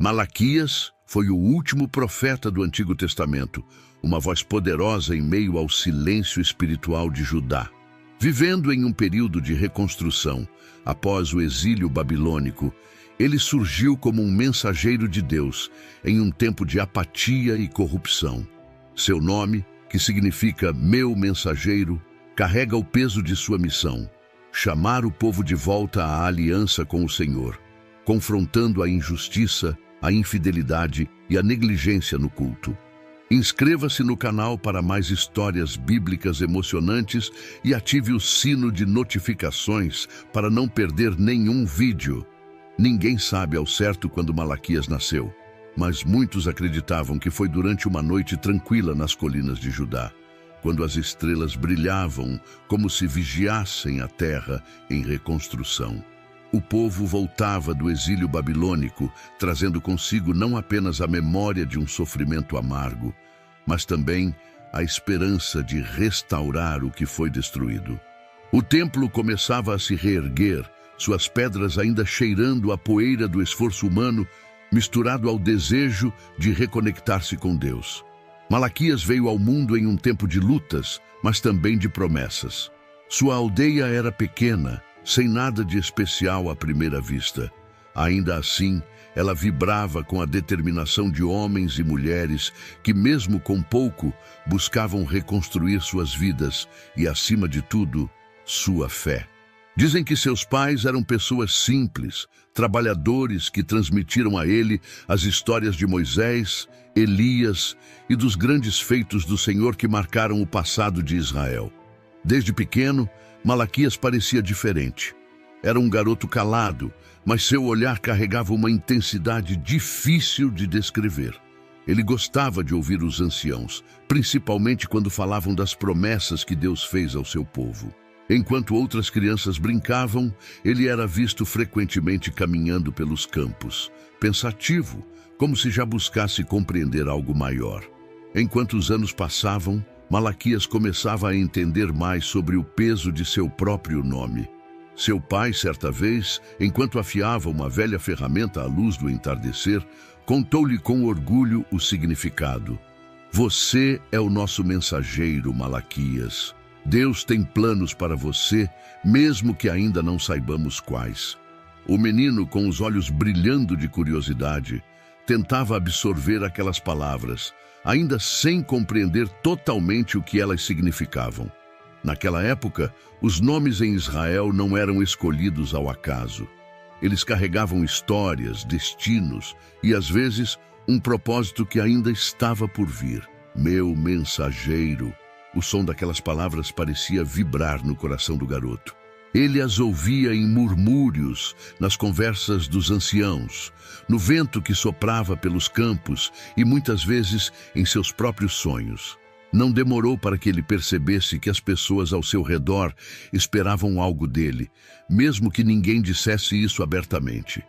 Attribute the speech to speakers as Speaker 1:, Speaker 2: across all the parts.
Speaker 1: Malaquias foi o último profeta do Antigo Testamento, uma voz poderosa em meio ao silêncio espiritual de Judá. Vivendo em um período de reconstrução, após o exílio babilônico, ele surgiu como um mensageiro de Deus em um tempo de apatia e corrupção. Seu nome, que significa meu mensageiro, carrega o peso de sua missão: chamar o povo de volta à aliança com o Senhor, confrontando a injustiça, a infidelidade e a negligência no culto. Inscreva-se no canal para mais histórias bíblicas emocionantes e ative o sino de notificações para não perder nenhum vídeo. Ninguém sabe ao certo quando Malaquias nasceu, mas muitos acreditavam que foi durante uma noite tranquila nas colinas de Judá, quando as estrelas brilhavam como se vigiassem a terra em reconstrução. O povo voltava do exílio babilônico, trazendo consigo não apenas a memória de um sofrimento amargo, mas também a esperança de restaurar o que foi destruído. O templo começava a se reerguer, suas pedras ainda cheirando a poeira do esforço humano, misturado ao desejo de reconectar-se com Deus. Malaquias veio ao mundo em um tempo de lutas, mas também de promessas. Sua aldeia era pequena, sem nada de especial à primeira vista. Ainda assim, ela vibrava com a determinação de homens e mulheres que, mesmo com pouco, buscavam reconstruir suas vidas e, acima de tudo, sua fé. Dizem que seus pais eram pessoas simples, trabalhadores que transmitiram a ele as histórias de Moisés, Elias e dos grandes feitos do Senhor que marcaram o passado de Israel. Desde pequeno, Malaquias parecia diferente. Era um garoto calado, mas seu olhar carregava uma intensidade difícil de descrever. Ele gostava de ouvir os anciãos, principalmente quando falavam das promessas que Deus fez ao seu povo. Enquanto outras crianças brincavam, ele era visto frequentemente caminhando pelos campos, pensativo, como se já buscasse compreender algo maior. Enquanto os anos passavam, Malaquias começava a entender mais sobre o peso de seu próprio nome. Seu pai, certa vez, enquanto afiava uma velha ferramenta à luz do entardecer, contou-lhe com orgulho o significado. Você é o nosso mensageiro, Malaquias. Deus tem planos para você, mesmo que ainda não saibamos quais. O menino, com os olhos brilhando de curiosidade, tentava absorver aquelas palavras, ainda sem compreender totalmente o que elas significavam. Naquela época, os nomes em Israel não eram escolhidos ao acaso. Eles carregavam histórias, destinos e, às vezes, um propósito que ainda estava por vir. Meu mensageiro. O som daquelas palavras parecia vibrar no coração do garoto. Ele as ouvia em murmúrios, nas conversas dos anciãos, no vento que soprava pelos campos e muitas vezes em seus próprios sonhos. Não demorou para que ele percebesse que as pessoas ao seu redor esperavam algo dele, mesmo que ninguém dissesse isso abertamente.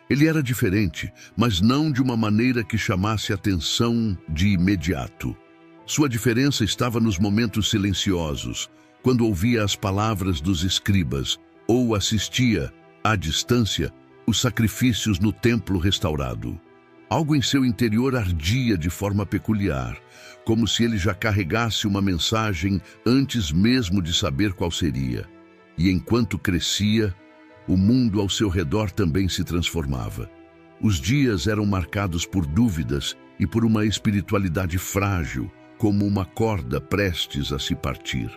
Speaker 1: Ele era diferente, mas não de uma maneira que chamasse atenção de imediato. Sua diferença estava nos momentos silenciosos, quando ouvia as palavras dos escribas ou assistia, à distância, os sacrifícios no templo restaurado. Algo em seu interior ardia de forma peculiar, como se ele já carregasse uma mensagem antes mesmo de saber qual seria. E enquanto crescia, o mundo ao seu redor também se transformava. Os dias eram marcados por dúvidas e por uma espiritualidade frágil, como uma corda prestes a se partir.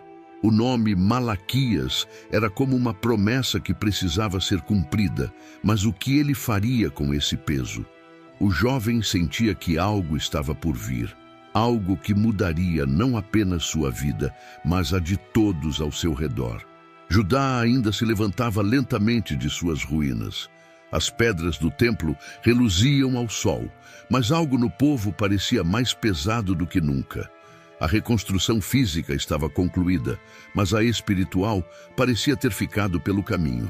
Speaker 1: O nome Malaquias era como uma promessa que precisava ser cumprida, mas o que ele faria com esse peso? O jovem sentia que algo estava por vir, algo que mudaria não apenas sua vida, mas a de todos ao seu redor. Judá ainda se levantava lentamente de suas ruínas. As pedras do templo reluziam ao sol, mas algo no povo parecia mais pesado do que nunca. A reconstrução física estava concluída, mas a espiritual parecia ter ficado pelo caminho.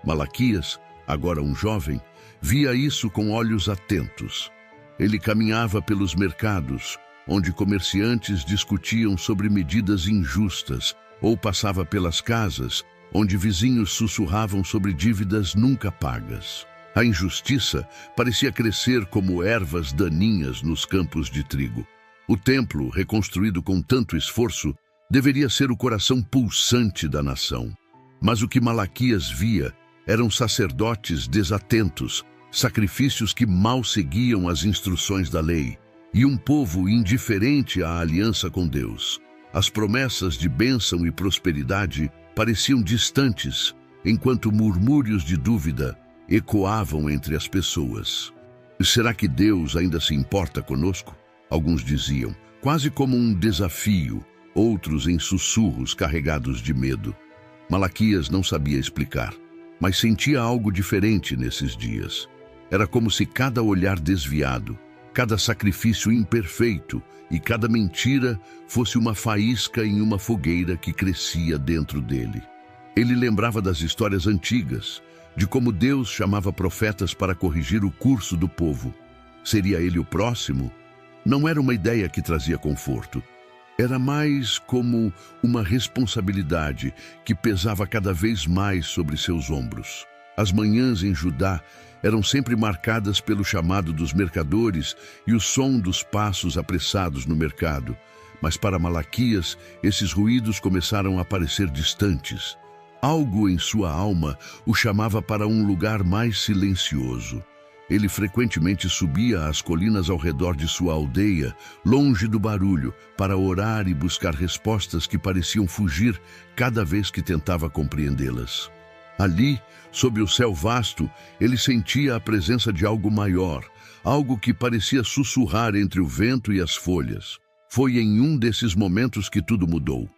Speaker 1: Malaquias, agora um jovem, via isso com olhos atentos. Ele caminhava pelos mercados, onde comerciantes discutiam sobre medidas injustas, ou passava pelas casas, onde vizinhos sussurravam sobre dívidas nunca pagas. A injustiça parecia crescer como ervas daninhas nos campos de trigo. O templo, reconstruído com tanto esforço, deveria ser o coração pulsante da nação. Mas o que Malaquias via eram sacerdotes desatentos, sacrifícios que mal seguiam as instruções da lei, e um povo indiferente à aliança com Deus. As promessas de bênção e prosperidade pareciam distantes, enquanto murmúrios de dúvida ecoavam entre as pessoas. Será que Deus ainda se importa conosco? Alguns diziam, quase como um desafio, outros em sussurros carregados de medo. Malaquias não sabia explicar, mas sentia algo diferente nesses dias. Era como se cada olhar desviado, cada sacrifício imperfeito e cada mentira fosse uma faísca em uma fogueira que crescia dentro dele. Ele lembrava das histórias antigas, de como Deus chamava profetas para corrigir o curso do povo. Seria ele o próximo? Não era uma ideia que trazia conforto. Era mais como uma responsabilidade que pesava cada vez mais sobre seus ombros. As manhãs em Judá eram sempre marcadas pelo chamado dos mercadores e o som dos passos apressados no mercado. Mas para Malaquias, esses ruídos começaram a parecer distantes. Algo em sua alma o chamava para um lugar mais silencioso. Ele frequentemente subia às colinas ao redor de sua aldeia, longe do barulho, para orar e buscar respostas que pareciam fugir cada vez que tentava compreendê-las. Ali, sob o céu vasto, ele sentia a presença de algo maior, algo que parecia sussurrar entre o vento e as folhas. Foi em um desses momentos que tudo mudou.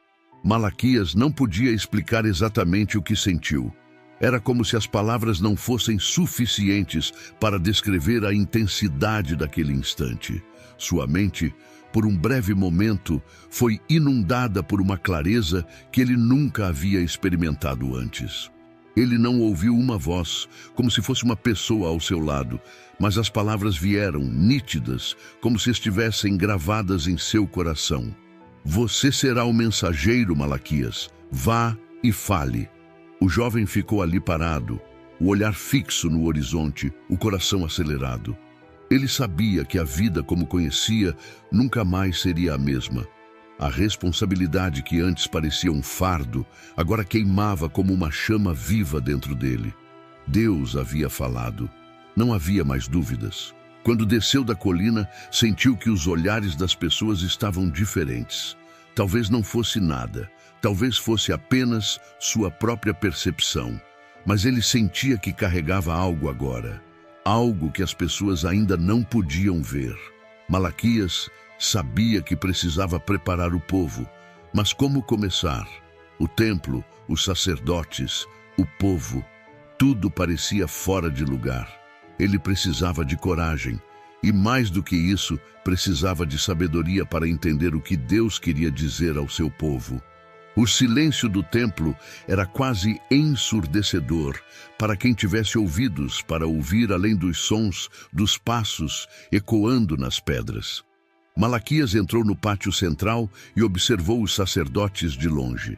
Speaker 1: Malaquias não podia explicar exatamente o que sentiu. Era como se as palavras não fossem suficientes para descrever a intensidade daquele instante. Sua mente, por um breve momento, foi inundada por uma clareza que ele nunca havia experimentado antes. Ele não ouviu uma voz, como se fosse uma pessoa ao seu lado, mas as palavras vieram, nítidas, como se estivessem gravadas em seu coração. Você será o mensageiro, Malaquias. Vá e fale. O jovem ficou ali parado, o olhar fixo no horizonte, o coração acelerado. Ele sabia que a vida como conhecia nunca mais seria a mesma. A responsabilidade que antes parecia um fardo, agora queimava como uma chama viva dentro dele. Deus havia falado. Não havia mais dúvidas. Quando desceu da colina, sentiu que os olhares das pessoas estavam diferentes. Talvez não fosse nada, talvez fosse apenas sua própria percepção. Mas ele sentia que carregava algo agora, algo que as pessoas ainda não podiam ver. Malaquias sabia que precisava preparar o povo, mas como começar? O templo, os sacerdotes, o povo, tudo parecia fora de lugar. Ele precisava de coragem e, mais do que isso, precisava de sabedoria para entender o que Deus queria dizer ao seu povo. O silêncio do templo era quase ensurdecedor para quem tivesse ouvidos para ouvir além dos sons dos passos ecoando nas pedras. Malaquias entrou no pátio central e observou os sacerdotes de longe.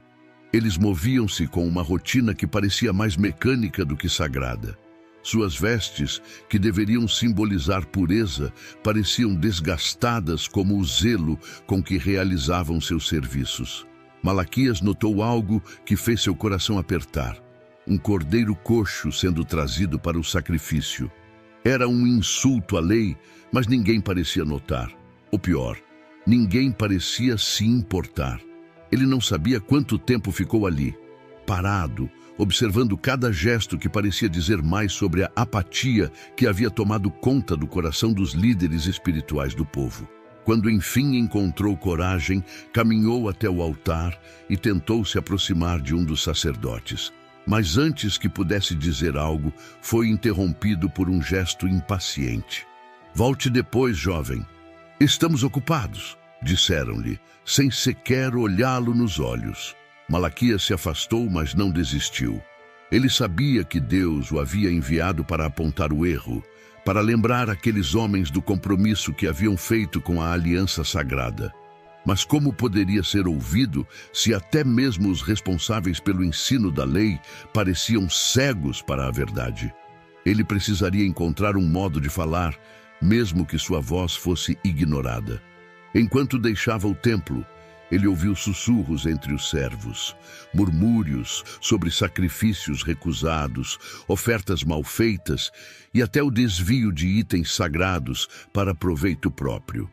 Speaker 1: Eles moviam-se com uma rotina que parecia mais mecânica do que sagrada. Suas vestes, que deveriam simbolizar pureza, pareciam desgastadas como o zelo com que realizavam seus serviços. Malaquias notou algo que fez seu coração apertar. Um cordeiro coxo sendo trazido para o sacrifício. Era um insulto à lei, mas ninguém parecia notar. Ou pior, ninguém parecia se importar. Ele não sabia quanto tempo ficou ali, parado, observando cada gesto que parecia dizer mais sobre a apatia que havia tomado conta do coração dos líderes espirituais do povo. Quando enfim encontrou coragem, caminhou até o altar e tentou se aproximar de um dos sacerdotes. Mas antes que pudesse dizer algo, foi interrompido por um gesto impaciente. "Volte depois, jovem. Estamos ocupados", disseram-lhe, sem sequer olhá-lo nos olhos. Malaquias se afastou, mas não desistiu. Ele sabia que Deus o havia enviado para apontar o erro, para lembrar aqueles homens do compromisso que haviam feito com a aliança sagrada. Mas como poderia ser ouvido se até mesmo os responsáveis pelo ensino da lei pareciam cegos para a verdade? Ele precisaria encontrar um modo de falar, mesmo que sua voz fosse ignorada. Enquanto deixava o templo, ele ouviu sussurros entre os servos, murmúrios sobre sacrifícios recusados, ofertas mal feitas e até o desvio de itens sagrados para proveito próprio.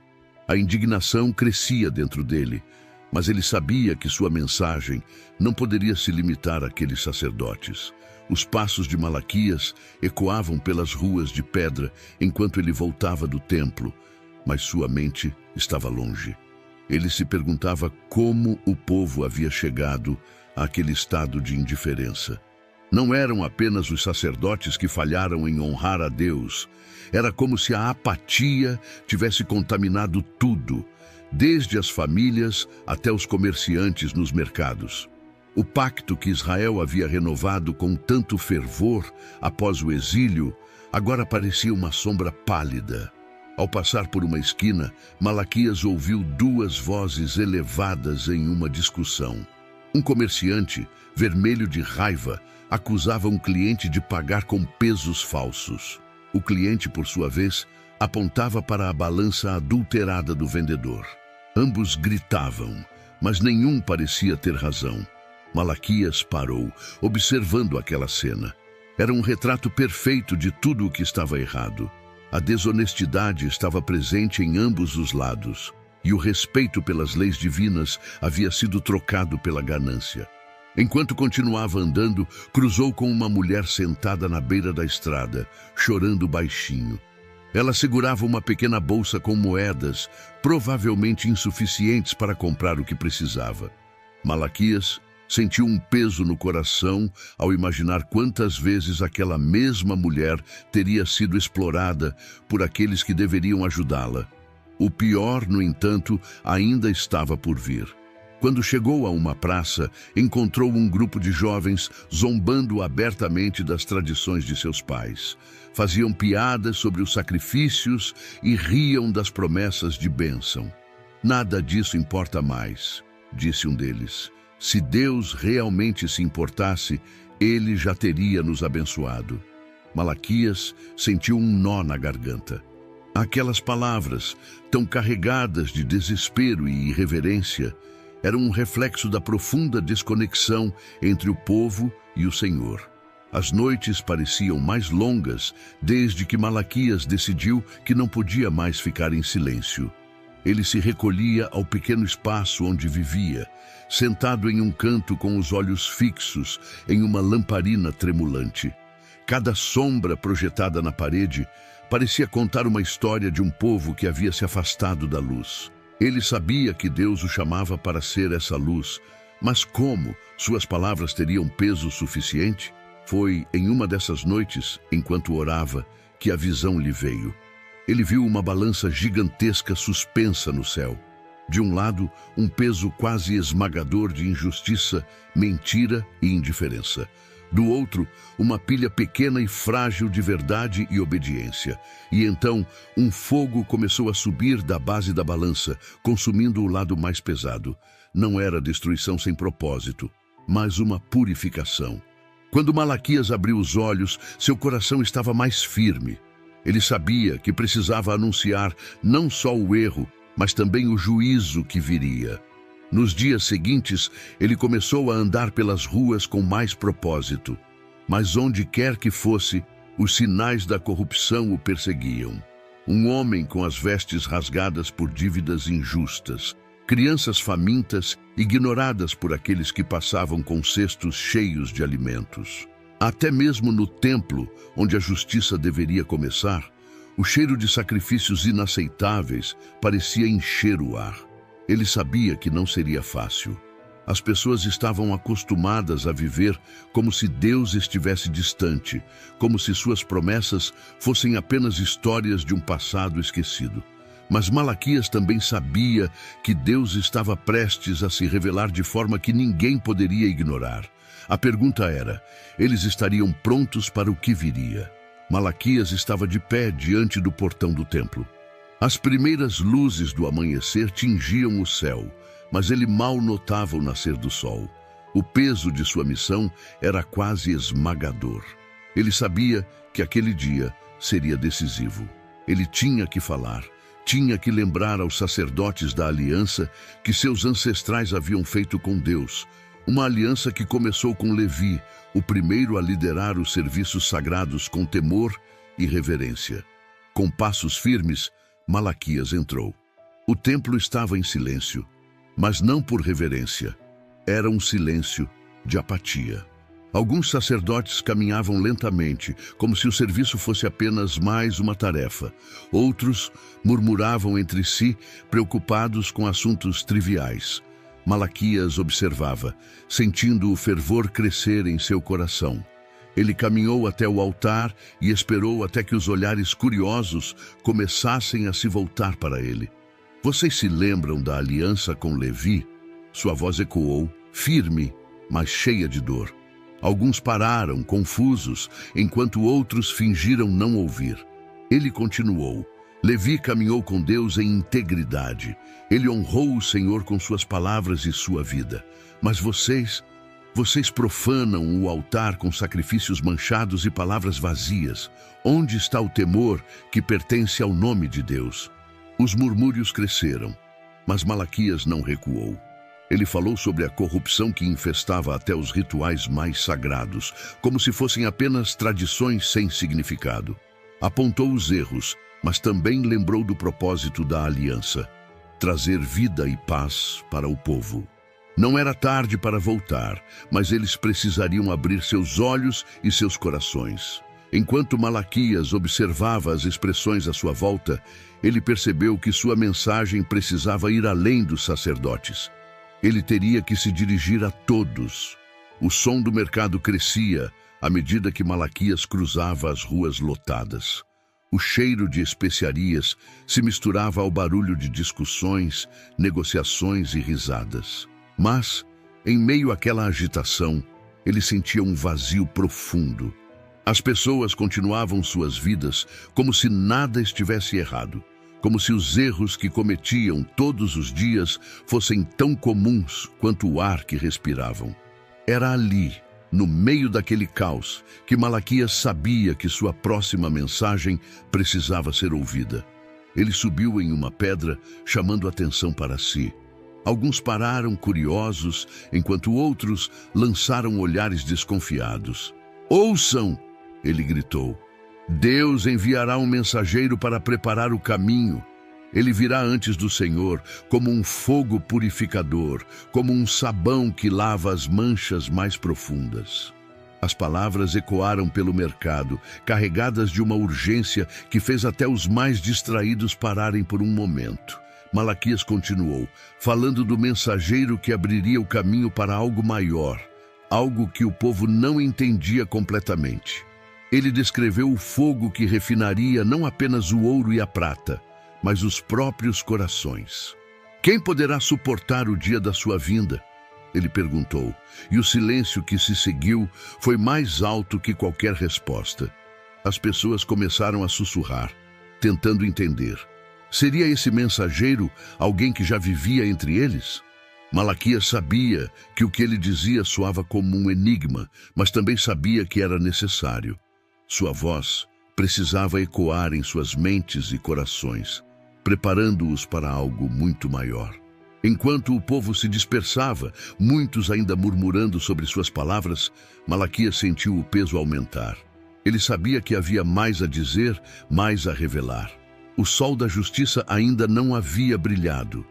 Speaker 1: A indignação crescia dentro dele, mas ele sabia que sua mensagem não poderia se limitar àqueles sacerdotes. Os passos de Malaquias ecoavam pelas ruas de pedra enquanto ele voltava do templo, mas sua mente estava longe. Ele se perguntava como o povo havia chegado àquele estado de indiferença. Não eram apenas os sacerdotes que falharam em honrar a Deus. Era como se a apatia tivesse contaminado tudo, desde as famílias até os comerciantes nos mercados. O pacto que Israel havia renovado com tanto fervor após o exílio, agora parecia uma sombra pálida. Ao passar por uma esquina, Malaquias ouviu duas vozes elevadas em uma discussão. Um comerciante, vermelho de raiva, acusava um cliente de pagar com pesos falsos. O cliente, por sua vez, apontava para a balança adulterada do vendedor. Ambos gritavam, mas nenhum parecia ter razão. Malaquias parou, observando aquela cena. Era um retrato perfeito de tudo o que estava errado. A desonestidade estava presente em ambos os lados, e o respeito pelas leis divinas havia sido trocado pela ganância. Enquanto continuava andando, cruzou com uma mulher sentada na beira da estrada, chorando baixinho. Ela segurava uma pequena bolsa com moedas, provavelmente insuficientes para comprar o que precisava. Malaquias sentiu um peso no coração ao imaginar quantas vezes aquela mesma mulher teria sido explorada por aqueles que deveriam ajudá-la. O pior, no entanto, ainda estava por vir. Quando chegou a uma praça, encontrou um grupo de jovens zombando abertamente das tradições de seus pais. Faziam piadas sobre os sacrifícios e riam das promessas de bênção. "Nada disso importa mais", disse um deles. "Se Deus realmente se importasse, Ele já teria nos abençoado." Malaquias sentiu um nó na garganta. Aquelas palavras, tão carregadas de desespero e irreverência, eram um reflexo da profunda desconexão entre o povo e o Senhor. As noites pareciam mais longas desde que Malaquias decidiu que não podia mais ficar em silêncio. Ele se recolhia ao pequeno espaço onde vivia, sentado em um canto com os olhos fixos em uma lamparina tremulante. Cada sombra projetada na parede parecia contar uma história de um povo que havia se afastado da luz. Ele sabia que Deus o chamava para ser essa luz, mas como suas palavras teriam peso suficiente? Foi em uma dessas noites, enquanto orava, que a visão lhe veio. Ele viu uma balança gigantesca suspensa no céu. De um lado, um peso quase esmagador de injustiça, mentira e indiferença. Do outro, uma pilha pequena e frágil de verdade e obediência. E então, um fogo começou a subir da base da balança, consumindo o lado mais pesado. Não era destruição sem propósito, mas uma purificação. Quando Malaquias abriu os olhos, seu coração estava mais firme. Ele sabia que precisava anunciar não só o erro, mas também o juízo que viria. Nos dias seguintes, ele começou a andar pelas ruas com mais propósito. Mas onde quer que fosse, os sinais da corrupção o perseguiam. Um homem com as vestes rasgadas por dívidas injustas, crianças famintas, ignoradas por aqueles que passavam com cestos cheios de alimentos. Até mesmo no templo, onde a justiça deveria começar, o cheiro de sacrifícios inaceitáveis parecia encher o ar. Ele sabia que não seria fácil. As pessoas estavam acostumadas a viver como se Deus estivesse distante, como se suas promessas fossem apenas histórias de um passado esquecido. Mas Malaquias também sabia que Deus estava prestes a se revelar de forma que ninguém poderia ignorar. A pergunta era: eles estariam prontos para o que viria? Malaquias estava de pé diante do portão do templo. As primeiras luzes do amanhecer tingiam o céu, mas ele mal notava o nascer do sol. O peso de sua missão era quase esmagador. Ele sabia que aquele dia seria decisivo. Ele tinha que falar, tinha que lembrar aos sacerdotes da aliança que seus ancestrais haviam feito com Deus, uma aliança que começou com Levi, o primeiro a liderar os serviços sagrados com temor e reverência. Com passos firmes, Malaquias entrou. O templo estava em silêncio, mas não por reverência. Era um silêncio de apatia. Alguns sacerdotes caminhavam lentamente, como se o serviço fosse apenas mais uma tarefa. Outros murmuravam entre si, preocupados com assuntos triviais. Malaquias observava, sentindo o fervor crescer em seu coração. Ele caminhou até o altar e esperou até que os olhares curiosos começassem a se voltar para ele. Vocês se lembram da aliança com Levi? Sua voz ecoou, firme, mas cheia de dor. Alguns pararam, confusos, enquanto outros fingiram não ouvir. Ele continuou. Levi caminhou com Deus em integridade. Ele honrou o Senhor com suas palavras e sua vida. Mas vocês profanam o altar com sacrifícios manchados e palavras vazias. Onde está o temor que pertence ao nome de Deus? Os murmúrios cresceram, mas Malaquias não recuou. Ele falou sobre a corrupção que infestava até os rituais mais sagrados, como se fossem apenas tradições sem significado. Apontou os erros, mas também lembrou do propósito da aliança: trazer vida e paz para o povo. Não era tarde para voltar, mas eles precisariam abrir seus olhos e seus corações. Enquanto Malaquias observava as expressões à sua volta, ele percebeu que sua mensagem precisava ir além dos sacerdotes. Ele teria que se dirigir a todos. O som do mercado crescia à medida que Malaquias cruzava as ruas lotadas. O cheiro de especiarias se misturava ao barulho de discussões, negociações e risadas. Mas, em meio àquela agitação, ele sentia um vazio profundo. As pessoas continuavam suas vidas como se nada estivesse errado. Como se os erros que cometiam todos os dias fossem tão comuns quanto o ar que respiravam. Era ali, no meio daquele caos, que Malaquias sabia que sua próxima mensagem precisava ser ouvida. Ele subiu em uma pedra, chamando atenção para si. Alguns pararam curiosos, enquanto outros lançaram olhares desconfiados. "Ouçam!" ele gritou. "Deus enviará um mensageiro para preparar o caminho. Ele virá antes do Senhor como um fogo purificador, como um sabão que lava as manchas mais profundas." As palavras ecoaram pelo mercado, carregadas de uma urgência que fez até os mais distraídos pararem por um momento. Malaquias continuou, falando do mensageiro que abriria o caminho para algo maior, algo que o povo não entendia completamente. Ele descreveu o fogo que refinaria não apenas o ouro e a prata, mas os próprios corações. "Quem poderá suportar o dia da sua vinda?" ele perguntou, e o silêncio que se seguiu foi mais alto que qualquer resposta. As pessoas começaram a sussurrar, tentando entender. Seria esse mensageiro alguém que já vivia entre eles? Malaquias sabia que o que ele dizia soava como um enigma, mas também sabia que era necessário. Sua voz precisava ecoar em suas mentes e corações, preparando-os para algo muito maior. Enquanto o povo se dispersava, muitos ainda murmurando sobre suas palavras, Malaquias sentiu o peso aumentar. Ele sabia que havia mais a dizer, mais a revelar. O sol da justiça ainda não havia brilhado.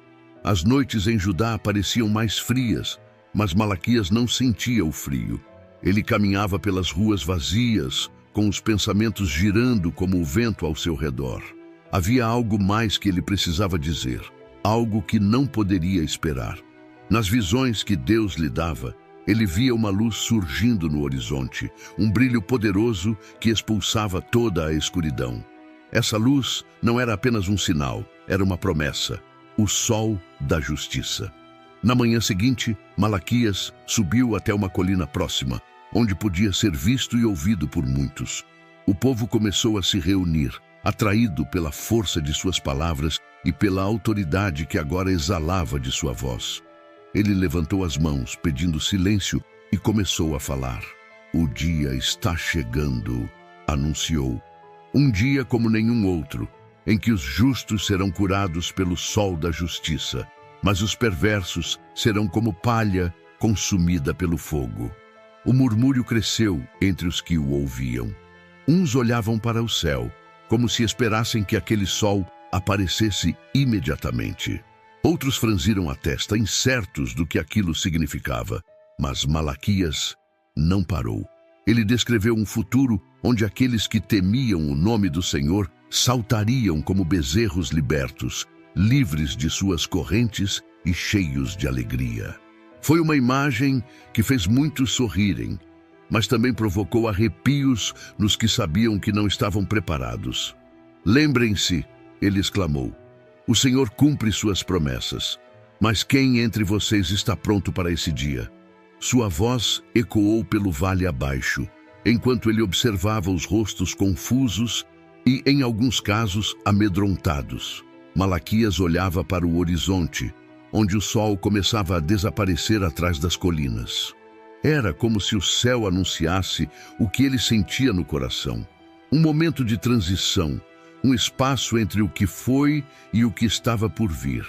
Speaker 1: As noites em Judá pareciam mais frias, mas Malaquias não sentia o frio. Ele caminhava pelas ruas vazias, com os pensamentos girando como o vento ao seu redor. Havia algo mais que ele precisava dizer, algo que não poderia esperar. Nas visões que Deus lhe dava, ele via uma luz surgindo no horizonte, um brilho poderoso que expulsava toda a escuridão. Essa luz não era apenas um sinal, era uma promessa, o sol da justiça. Na manhã seguinte, Malaquias subiu até uma colina próxima, onde podia ser visto e ouvido por muitos. O povo começou a se reunir, atraído pela força de suas palavras e pela autoridade que agora exalava de sua voz. Ele levantou as mãos, pedindo silêncio, e começou a falar. O dia está chegando, anunciou. Um dia como nenhum outro, em que os justos serão curados pelo sol da justiça, mas os perversos serão como palha consumida pelo fogo. O murmúrio cresceu entre os que o ouviam. Uns olhavam para o céu, como se esperassem que aquele sol aparecesse imediatamente. Outros franziram a testa, incertos do que aquilo significava. Mas Malaquias não parou. Ele descreveu um futuro onde aqueles que temiam o nome do Senhor saltariam como bezerros libertos, livres de suas correntes e cheios de alegria. Foi uma imagem que fez muitos sorrirem, mas também provocou arrepios nos que sabiam que não estavam preparados. Lembrem-se, ele exclamou, o Senhor cumpre suas promessas, mas quem entre vocês está pronto para esse dia? Sua voz ecoou pelo vale abaixo, enquanto ele observava os rostos confusos e, em alguns casos, amedrontados. Malaquias olhava para o horizonte, onde o sol começava a desaparecer atrás das colinas. Era como se o céu anunciasse o que ele sentia no coração. Um momento de transição, um espaço entre o que foi e o que estava por vir.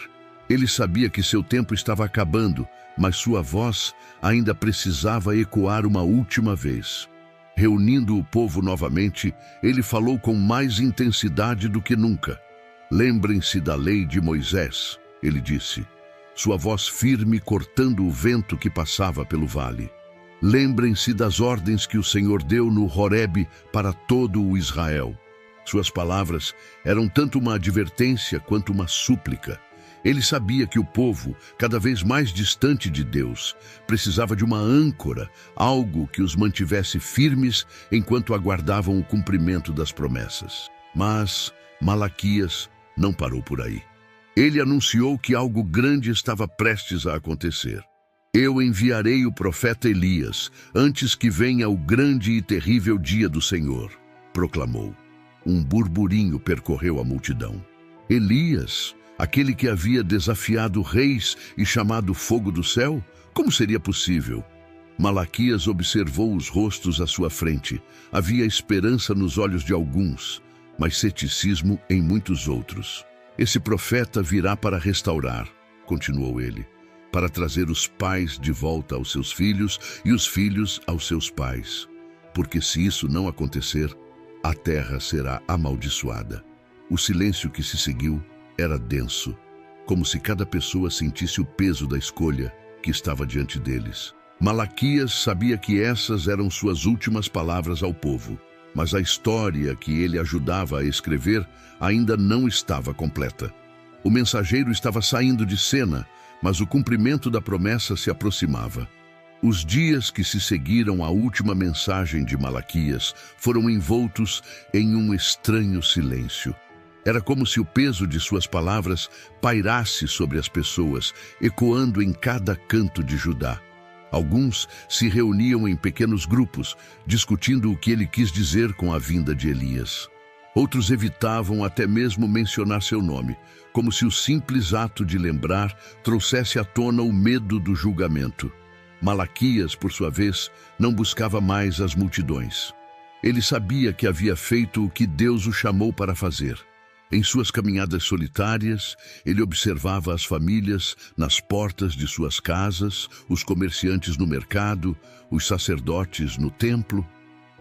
Speaker 1: Ele sabia que seu tempo estava acabando, mas sua voz ainda precisava ecoar uma última vez. Reunindo o povo novamente, ele falou com mais intensidade do que nunca. Lembrem-se da lei de Moisés, ele disse, sua voz firme cortando o vento que passava pelo vale. Lembrem-se das ordens que o Senhor deu no Horebe para todo o Israel. Suas palavras eram tanto uma advertência quanto uma súplica. Ele sabia que o povo, cada vez mais distante de Deus, precisava de uma âncora, algo que os mantivesse firmes enquanto aguardavam o cumprimento das promessas. Mas Malaquias não parou por aí. Ele anunciou que algo grande estava prestes a acontecer. Eu enviarei o profeta Elias antes que venha o grande e terrível dia do Senhor, proclamou. Um burburinho percorreu a multidão. Elias, aquele que havia desafiado reis e chamado fogo do céu? Como seria possível? Malaquias observou os rostos à sua frente. Havia esperança nos olhos de alguns, mas ceticismo em muitos outros. Esse profeta virá para restaurar, continuou ele, para trazer os pais de volta aos seus filhos e os filhos aos seus pais. Porque se isso não acontecer, a terra será amaldiçoada. O silêncio que se seguiu era denso, como se cada pessoa sentisse o peso da escolha que estava diante deles. Malaquias sabia que essas eram suas últimas palavras ao povo, mas a história que ele ajudava a escrever ainda não estava completa. O mensageiro estava saindo de cena, mas o cumprimento da promessa se aproximava. Os dias que se seguiram à última mensagem de Malaquias foram envoltos em um estranho silêncio. Era como se o peso de suas palavras pairasse sobre as pessoas, ecoando em cada canto de Judá. Alguns se reuniam em pequenos grupos, discutindo o que ele quis dizer com a vinda de Elias. Outros evitavam até mesmo mencionar seu nome, como se o simples ato de lembrar trouxesse à tona o medo do julgamento. Malaquias, por sua vez, não buscava mais as multidões. Ele sabia que havia feito o que Deus o chamou para fazer. Em suas caminhadas solitárias, ele observava as famílias nas portas de suas casas, os comerciantes no mercado, os sacerdotes no templo.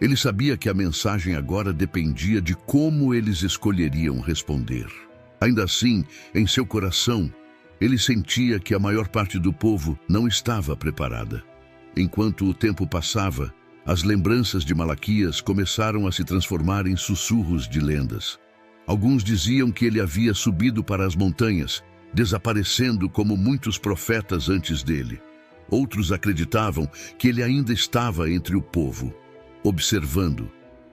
Speaker 1: Ele sabia que a mensagem agora dependia de como eles escolheriam responder. Ainda assim, em seu coração, ele sentia que a maior parte do povo não estava preparada. Enquanto o tempo passava, as lembranças de Malaquias começaram a se transformar em sussurros de lendas. Alguns diziam que ele havia subido para as montanhas, desaparecendo como muitos profetas antes dele. Outros acreditavam que ele ainda estava entre o povo, observando,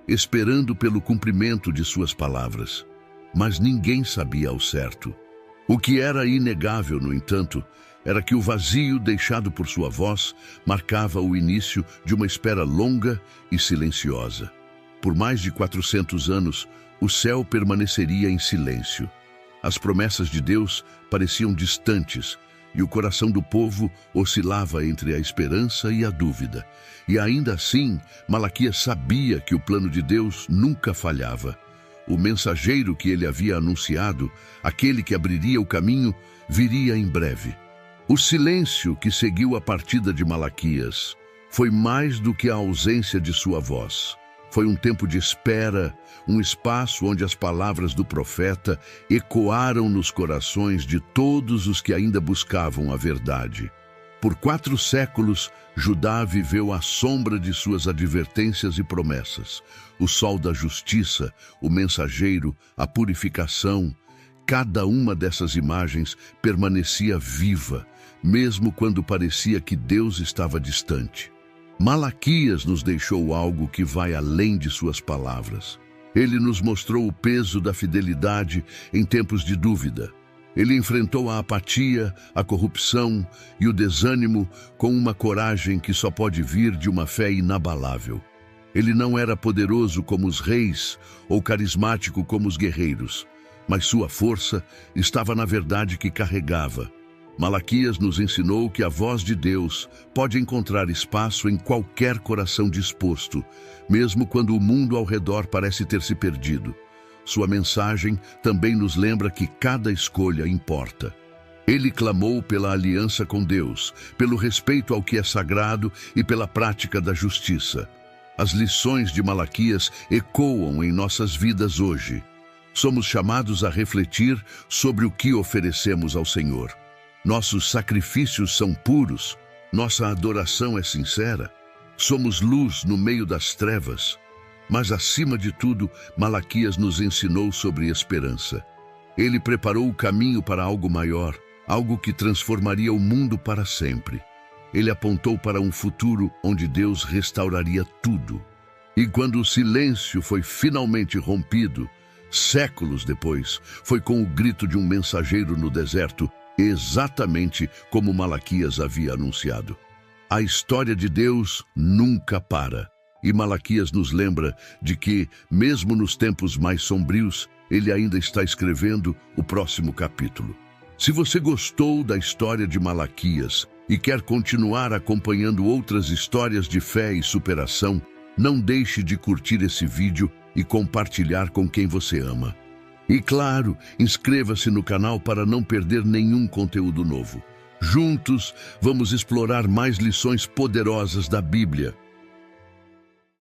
Speaker 1: esperando pelo cumprimento de suas palavras. Mas ninguém sabia ao certo. O que era inegável, no entanto, era que o vazio deixado por sua voz marcava o início de uma espera longa e silenciosa. Por mais de 400 anos, o céu permaneceria em silêncio. As promessas de Deus pareciam distantes, e o coração do povo oscilava entre a esperança e a dúvida. E ainda assim, Malaquias sabia que o plano de Deus nunca falhava. O mensageiro que ele havia anunciado, aquele que abriria o caminho, viria em breve. O silêncio que seguiu a partida de Malaquias foi mais do que a ausência de sua voz. Foi um tempo de espera, um espaço onde as palavras do profeta ecoaram nos corações de todos os que ainda buscavam a verdade. Por 4 séculos, Judá viveu à sombra de suas advertências e promessas. O sol da justiça, o mensageiro, a purificação, cada uma dessas imagens permanecia viva, mesmo quando parecia que Deus estava distante. Malaquias nos deixou algo que vai além de suas palavras. Ele nos mostrou o peso da fidelidade em tempos de dúvida. Ele enfrentou a apatia, a corrupção e o desânimo com uma coragem que só pode vir de uma fé inabalável. Ele não era poderoso como os reis ou carismático como os guerreiros, mas sua força estava na verdade que carregava. Malaquias nos ensinou que a voz de Deus pode encontrar espaço em qualquer coração disposto, mesmo quando o mundo ao redor parece ter se perdido. Sua mensagem também nos lembra que cada escolha importa. Ele clamou pela aliança com Deus, pelo respeito ao que é sagrado e pela prática da justiça. As lições de Malaquias ecoam em nossas vidas hoje. Somos chamados a refletir sobre o que oferecemos ao Senhor. Nossos sacrifícios são puros, nossa adoração é sincera, somos luz no meio das trevas. Mas, acima de tudo, Malaquias nos ensinou sobre esperança. Ele preparou o caminho para algo maior, algo que transformaria o mundo para sempre. Ele apontou para um futuro onde Deus restauraria tudo. E quando o silêncio foi finalmente rompido, séculos depois, foi com o grito de um mensageiro no deserto, exatamente como Malaquias havia anunciado. A história de Deus nunca para. E Malaquias nos lembra de que, mesmo nos tempos mais sombrios, ele ainda está escrevendo o próximo capítulo. Se você gostou da história de Malaquias e quer continuar acompanhando outras histórias de fé e superação, não deixe de curtir esse vídeo e compartilhar com quem você ama. E claro, inscreva-se no canal para não perder nenhum conteúdo novo. Juntos, vamos explorar mais lições poderosas da Bíblia.